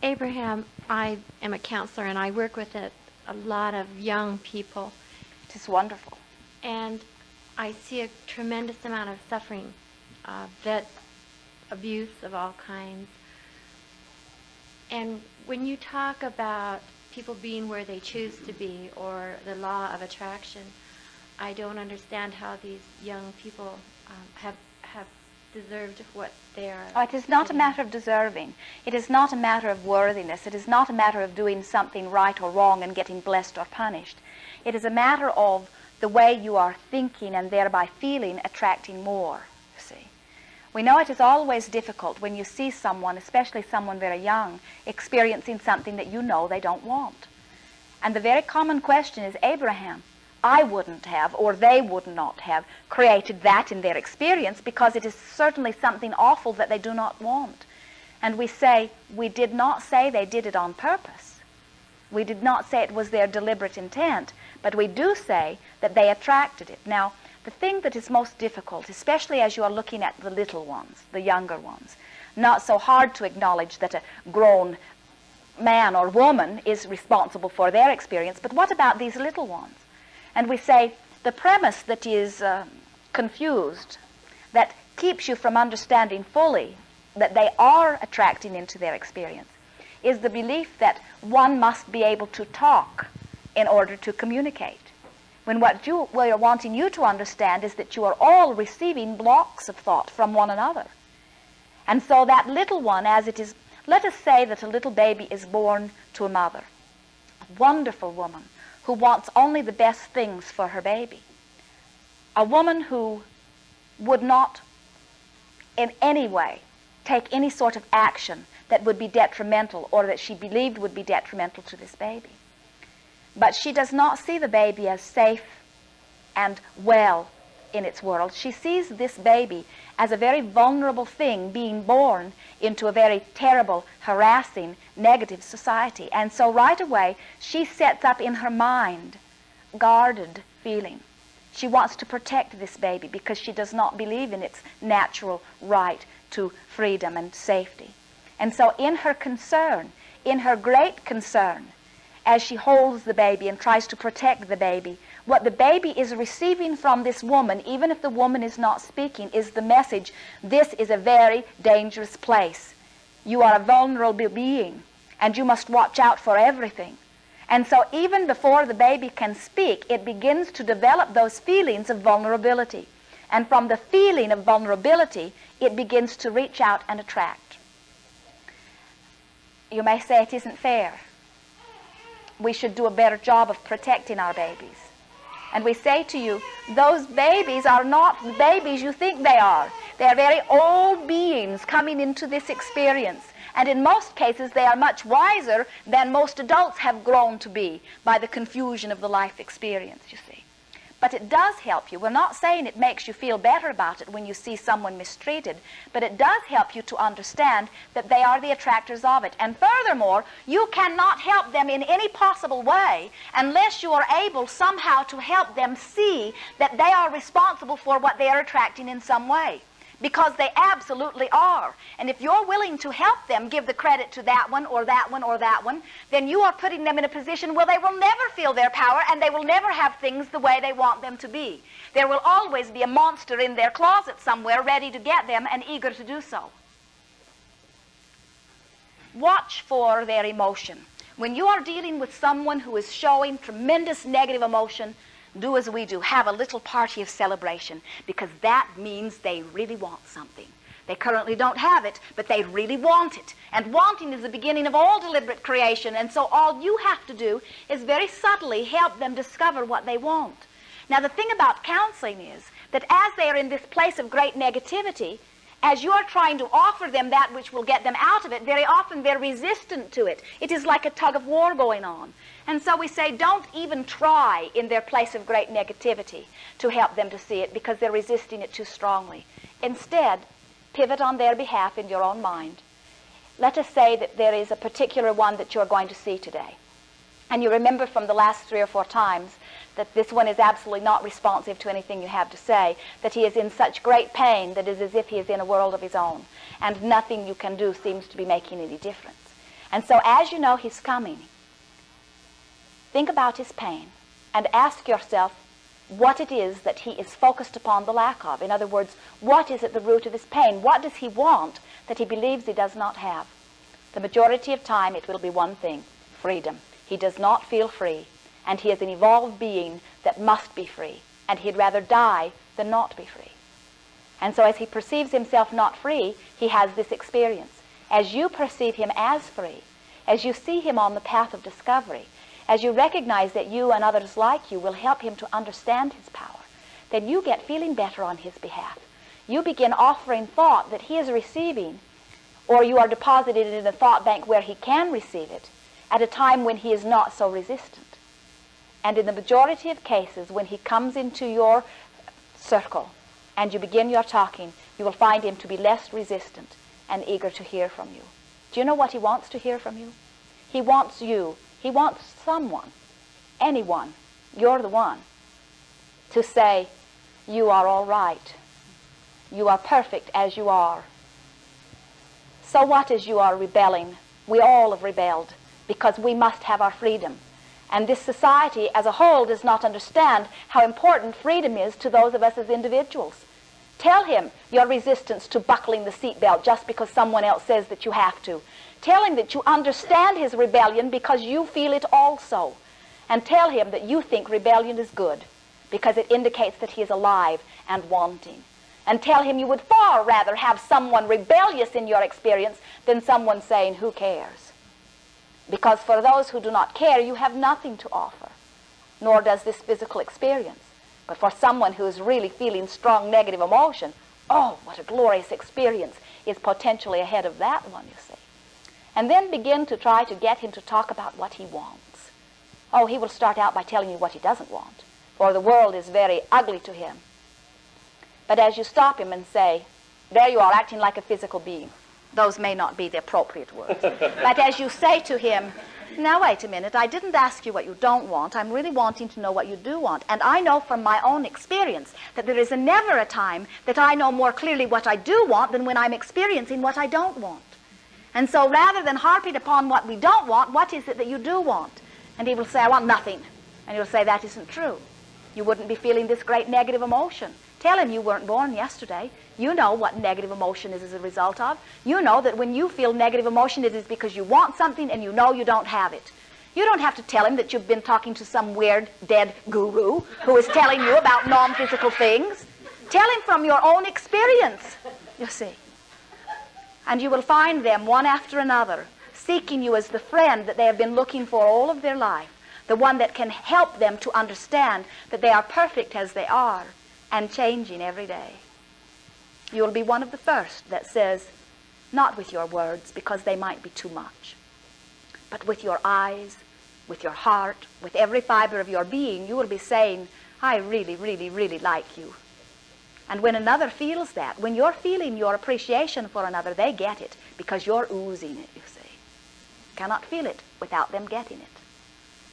Abraham, I am a counselor and I work with a lot of young people. It is wonderful. And I see a tremendous amount of suffering, vet abuse of all kinds. And when you talk about people being where they choose to be or the law of attraction, I don't understand how these young people have deserved what they are. Oh, it is not a matter of deserving. It is not a matter of worthiness. It is not a matter of doing something right or wrong and getting blessed or punished. It is a matter of the way you are thinking and thereby feeling attracting more, you see. We know it is always difficult when you see someone, especially someone very young, experiencing something that you know they don't want. And the very common question is, Abraham, I wouldn't have, or they would not have, created that in their experience because it is certainly something awful that they do not want. And we say, we did not say they did it on purpose. We did not say it was their deliberate intent, but we do say that they attracted it. Now, the thing that is most difficult, especially as you are looking at the little ones, the younger ones, not so hard to acknowledge that a grown man or woman is responsible for their experience, but what about these little ones? And we say the premise that is confused, that keeps you from understanding fully that they are attracting into their experience, is the belief that one must be able to talk in order to communicate. When what we are wanting you to understand is that you are all receiving blocks of thought from one another. And so that little one, as it is, let us say that a little baby is born to a mother, a wonderful woman, who wants only the best things for her baby. A woman who would not in any way take any sort of action that would be detrimental or that she believed would be detrimental to this baby. But she does not see the baby as safe and well in its world. She sees this baby as a very vulnerable thing being born into a very terrible, harassing, negative society. And so right away, she sets up in her mind guarded feeling. She wants to protect this baby because she does not believe in its natural right to freedom and safety. And so in her concern, in her great concern, as she holds the baby and tries to protect the baby, what the baby is receiving from this woman, even if the woman is not speaking, is the message, this is a very dangerous place. You are a vulnerable being, and you must watch out for everything. And so even before the baby can speak, it begins to develop those feelings of vulnerability. And from the feeling of vulnerability, it begins to reach out and attract. You may say it isn't fair. We should do a better job of protecting our babies. And we say to you, those babies are not the babies you think they are. They are very old beings coming into this experience. And in most cases, they are much wiser than most adults have grown to be by the confusion of the life experience, you see. But it does help you. We're not saying it makes you feel better about it when you see someone mistreated, but it does help you to understand that they are the attractors of it. And furthermore, you cannot help them in any possible way unless you are able somehow to help them see that they are responsible for what they are attracting in some way. Because they absolutely are. And if you're willing to help them give the credit to that one or that one or that one, then you are putting them in a position where they will never feel their power and they will never have things the way they want them to be. There will always be a monster in their closet somewhere ready to get them and eager to do so. Watch for their emotion. When you are dealing with someone who is showing tremendous negative emotion, do as we do. Have a little party of celebration, because that means they really want something. They currently don't have it, but they really want it. And wanting is the beginning of all deliberate creation, and so all you have to do is very subtly help them discover what they want. Now, the thing about counseling is that as they are in this place of great negativity, as you are trying to offer them that which will get them out of it, very often they're resistant to it. It is like a tug of war going on. And so we say, don't even try in their place of great negativity to help them to see it, because they're resisting it too strongly. Instead, pivot on their behalf in your own mind. Let us say that there is a particular one that you're going to see today. And you remember from the last 3 or 4 times that this one is absolutely not responsive to anything you have to say, that he is in such great pain that it is as if he is in a world of his own, and nothing you can do seems to be making any difference. And so as you know he's coming, think about his pain and ask yourself what it is that he is focused upon the lack of. In other words, what is at the root of his pain? What does he want that he believes he does not have? The majority of time it will be one thing: freedom. He does not feel free, and he is an evolved being that must be free, and he'd rather die than not be free. And so as he perceives himself not free, he has this experience. As you perceive him as free, as you see him on the path of discovery, as you recognize that you and others like you will help him to understand his power, then you get feeling better on his behalf. You begin offering thought that he is receiving, or you are deposited in a thought bank where he can receive it at a time when he is not so resistant. And in the majority of cases, when he comes into your circle and you begin your talking, you will find him to be less resistant and eager to hear from you. Do you know what he wants to hear from you? He wants you. He wants someone, anyone, you're the one, to say, you are all right. You are perfect as you are. So what is you are rebelling? We all have rebelled because we must have our freedom. And this society as a whole does not understand how important freedom is to those of us as individuals. Tell him your resistance to buckling the seatbelt just because someone else says that you have to. Tell him that you understand his rebellion because you feel it also. And tell him that you think rebellion is good because it indicates that he is alive and wanting. And tell him you would far rather have someone rebellious in your experience than someone saying, who cares? Because for those who do not care, you have nothing to offer, nor does this physical experience. But for someone who is really feeling strong negative emotion, oh, what a glorious experience is potentially ahead of that one, you see. And then begin to try to get him to talk about what he wants. Oh, he will start out by telling you what he doesn't want, for the world is very ugly to him. But as you stop him and say, there you are acting like a physical being, those may not be the appropriate words. But as you say to him, now wait a minute, I didn't ask you what you don't want. I'm really wanting to know what you do want. And I know from my own experience that there is never a time that I know more clearly what I do want than when I'm experiencing what I don't want. And so rather than harping upon what we don't want, what is it that you do want? And he will say, I want nothing. And you'll say, that isn't true. You wouldn't be feeling this great negative emotion. Tell him you weren't born yesterday. You know what negative emotion is as a result of. You know that when you feel negative emotion, it is because you want something and you know you don't have it. You don't have to tell him that you've been talking to some weird, dead guru who is telling you about non-physical things. Tell him from your own experience, you see. And you will find them, one after another, seeking you as the friend that they have been looking for all of their life, the one that can help them to understand that they are perfect as they are and changing every day. You will be one of the first that says, not with your words, because they might be too much, but with your eyes, with your heart, with every fiber of your being, you will be saying, I really, really, really like you. And when another feels that, when you're feeling your appreciation for another, they get it because you're oozing it, you see. Cannot feel it without them getting it.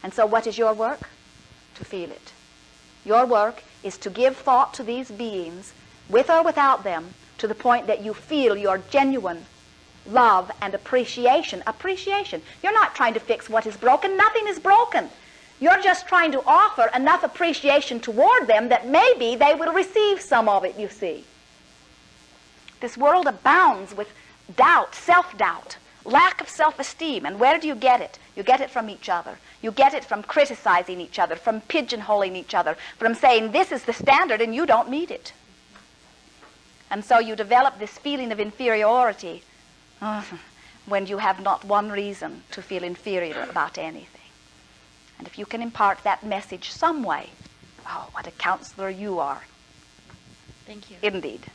And so what is your work? To feel it. Your work is to give thought to these beings, with or without them, to the point that you feel your genuine love and appreciation. Appreciation. You're not trying to fix what is broken. Nothing is broken. You're just trying to offer enough appreciation toward them that maybe they will receive some of it, you see. This world abounds with doubt, self-doubt, lack of self-esteem. And where do you get it? You get it from each other. You get it from criticizing each other, from pigeonholing each other, from saying this is the standard and you don't meet it. And so you develop this feeling of inferiority when you have not one reason to feel inferior about anything. And if you can impart that message some way, oh, what a counselor you are. Thank you. Indeed.